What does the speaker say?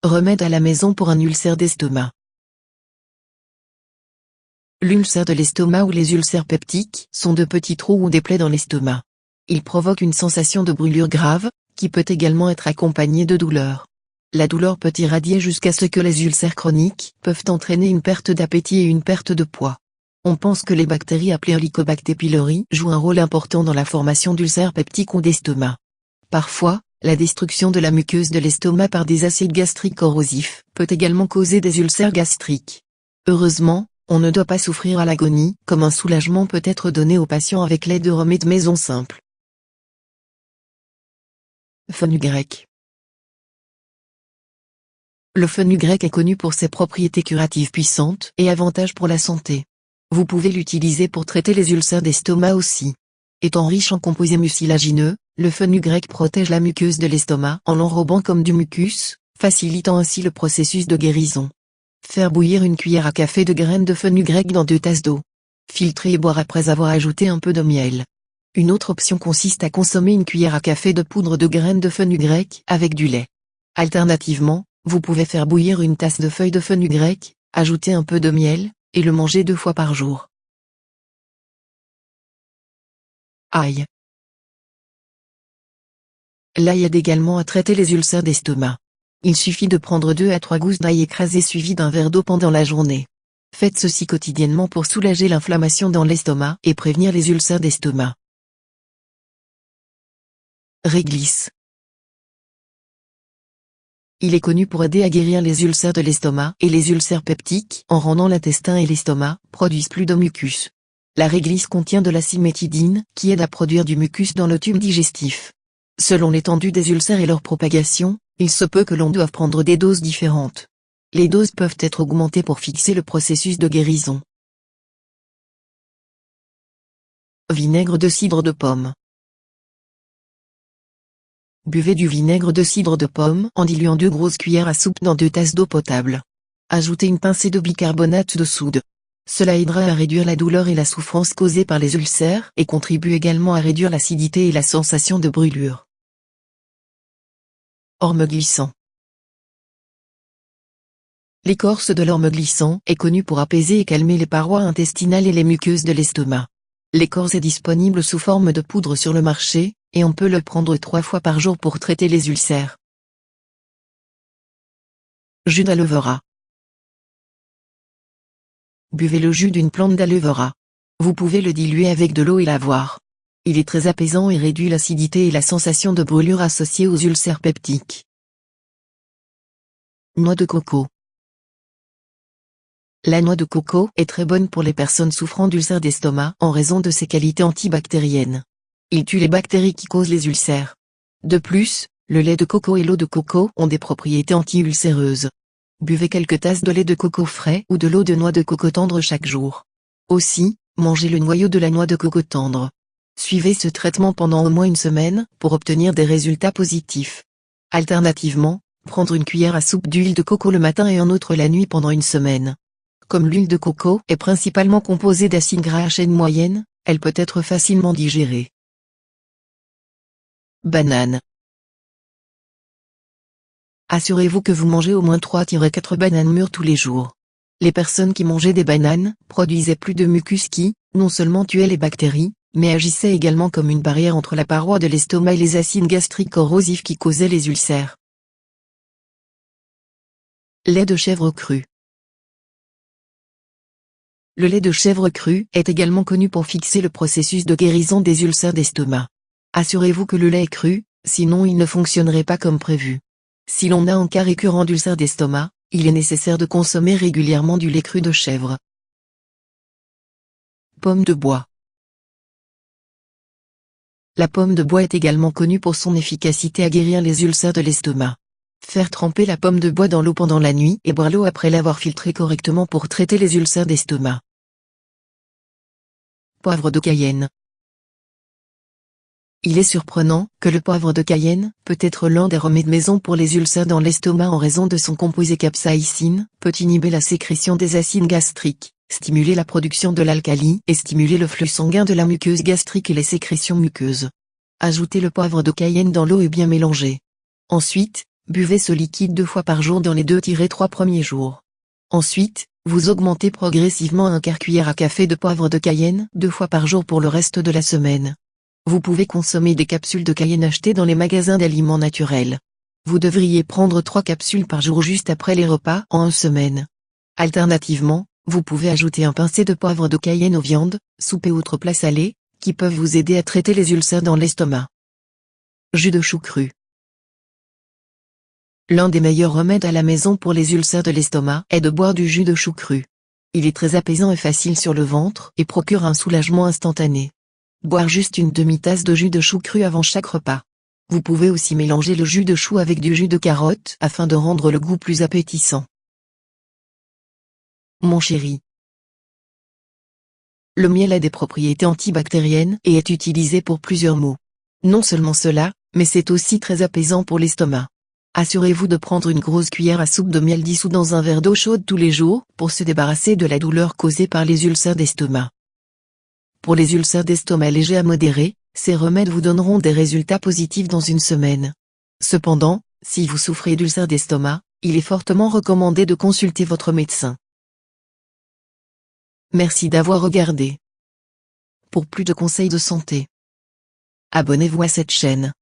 Remède à la maison pour un ulcère d'estomac. L'ulcère de l'estomac ou les ulcères peptiques sont de petits trous ou des plaies dans l'estomac. Ils provoquent une sensation de brûlure grave, qui peut également être accompagnée de douleur. La douleur peut irradier jusqu'à ce que les ulcères chroniques peuvent entraîner une perte d'appétit et une perte de poids. On pense que les bactéries appelées Helicobacter pylori jouent un rôle important dans la formation d'ulcères peptiques ou d'estomac. Parfois, la destruction de la muqueuse de l'estomac par des acides gastriques corrosifs peut également causer des ulcères gastriques. Heureusement, on ne doit pas souffrir à l'agonie, comme un soulagement peut être donné aux patients avec l'aide de remèdes maison simples. Fenugrec. Le fenugrec est connu pour ses propriétés curatives puissantes et avantages pour la santé. Vous pouvez l'utiliser pour traiter les ulcères d'estomac aussi. Étant riche en composés mucilagineux, le fenugrec protège la muqueuse de l'estomac en l'enrobant comme du mucus, facilitant ainsi le processus de guérison. Faire bouillir une cuillère à café de graines de fenugrec dans 2 tasses d'eau. Filtrer et boire après avoir ajouté un peu de miel. Une autre option consiste à consommer une cuillère à café de poudre de graines de fenugrec avec du lait. Alternativement, vous pouvez faire bouillir une tasse de feuilles de fenugrec, ajouter un peu de miel, et le manger 2 fois par jour. Ail. L'ail aide également à traiter les ulcères d'estomac. Il suffit de prendre 2 à 3 gousses d'ail écrasées suivies d'un verre d'eau pendant la journée. Faites ceci quotidiennement pour soulager l'inflammation dans l'estomac et prévenir les ulcères d'estomac. Réglisse. Il est connu pour aider à guérir les ulcères de l'estomac et les ulcères peptiques en rendant l'intestin et l'estomac produisent plus de mucus. La réglisse contient de la cimétidine qui aide à produire du mucus dans le tube digestif. Selon l'étendue des ulcères et leur propagation, il se peut que l'on doive prendre des doses différentes. Les doses peuvent être augmentées pour fixer le processus de guérison. Vinaigre de cidre de pomme. Buvez du vinaigre de cidre de pomme en diluant 2 grosses cuillères à soupe dans 2 tasses d'eau potable. Ajoutez une pincée de bicarbonate de soude. Cela aidera à réduire la douleur et la souffrance causées par les ulcères et contribue également à réduire l'acidité et la sensation de brûlure. Orme glissant. L'écorce de l'orme glissant est connue pour apaiser et calmer les parois intestinales et les muqueuses de l'estomac. L'écorce est disponible sous forme de poudre sur le marché, et on peut le prendre 3 fois par jour pour traiter les ulcères. Jus d'aloe vera. Buvez le jus d'une plante d'aloe vera. Vous pouvez le diluer avec de l'eau et la boire. Il est très apaisant et réduit l'acidité et la sensation de brûlure associée aux ulcères peptiques. Noix de coco. La noix de coco est très bonne pour les personnes souffrant d'ulcères d'estomac en raison de ses qualités antibactériennes. Il tue les bactéries qui causent les ulcères. De plus, le lait de coco et l'eau de coco ont des propriétés anti-ulcéreuses. Buvez quelques tasses de lait de coco frais ou de l'eau de noix de coco tendre chaque jour. Aussi, mangez le noyau de la noix de coco tendre. Suivez ce traitement pendant au moins 1 semaine pour obtenir des résultats positifs. Alternativement, prendre une cuillère à soupe d'huile de coco le matin et un autre la nuit pendant 1 semaine. Comme l'huile de coco est principalement composée d'acides gras à chaîne moyenne, elle peut être facilement digérée. Banane. Assurez-vous que vous mangez au moins 3-4 bananes mûres tous les jours. Les personnes qui mangeaient des bananes produisaient plus de mucus qui, non seulement tuaient les bactéries, mais agissaient également comme une barrière entre la paroi de l'estomac et les acides gastriques corrosifs qui causaient les ulcères. Lait de chèvre cru. Le lait de chèvre cru est également connu pour fixer le processus de guérison des ulcères d'estomac. Assurez-vous que le lait est cru, sinon il ne fonctionnerait pas comme prévu. Si l'on a un cas récurrent d'ulcère d'estomac, il est nécessaire de consommer régulièrement du lait cru de chèvre. Pomme de bois. La pomme de bois est également connue pour son efficacité à guérir les ulcères de l'estomac. Faire tremper la pomme de bois dans l'eau pendant la nuit et boire l'eau après l'avoir filtrée correctement pour traiter les ulcères d'estomac. Poivre de Cayenne. Il est surprenant que le poivre de Cayenne peut être l'un des remèdes maison pour les ulcères dans l'estomac en raison de son composé capsaïcine, peut inhiber la sécrétion des acides gastriques, stimuler la production de l'alcali et stimuler le flux sanguin de la muqueuse gastrique et les sécrétions muqueuses. Ajoutez le poivre de Cayenne dans l'eau et bien mélanger. Ensuite, Buvez ce liquide 2 fois par jour dans les 2-3 premiers jours. Ensuite, vous augmentez progressivement un quart cuillère à café de poivre de Cayenne 2 fois par jour pour le reste de la semaine. Vous pouvez consommer des capsules de Cayenne achetées dans les magasins d'aliments naturels. Vous devriez prendre 3 capsules par jour juste après les repas en une semaine. Alternativement, vous pouvez ajouter un pincé de poivre de Cayenne aux viandes, soupes et autres plats salés, qui peuvent vous aider à traiter les ulcères dans l'estomac. Jus de chou cru. L'un des meilleurs remèdes à la maison pour les ulcères de l'estomac est de boire du jus de chou cru. Il est très apaisant et facile sur le ventre et procure un soulagement instantané. Boire juste une demi-tasse de jus de chou cru avant chaque repas. Vous pouvez aussi mélanger le jus de chou avec du jus de carotte afin de rendre le goût plus appétissant. Mon chéri. Le miel a des propriétés antibactériennes et est utilisé pour plusieurs maux. Non seulement cela, mais c'est aussi très apaisant pour l'estomac. Assurez-vous de prendre une grosse cuillère à soupe de miel dissous dans un verre d'eau chaude tous les jours pour se débarrasser de la douleur causée par les ulcères d'estomac. Pour les ulcères d'estomac légers à modérés, ces remèdes vous donneront des résultats positifs dans une semaine. Cependant, si vous souffrez d'ulcères d'estomac, il est fortement recommandé de consulter votre médecin. Merci d'avoir regardé. Pour plus de conseils de santé, abonnez-vous à cette chaîne.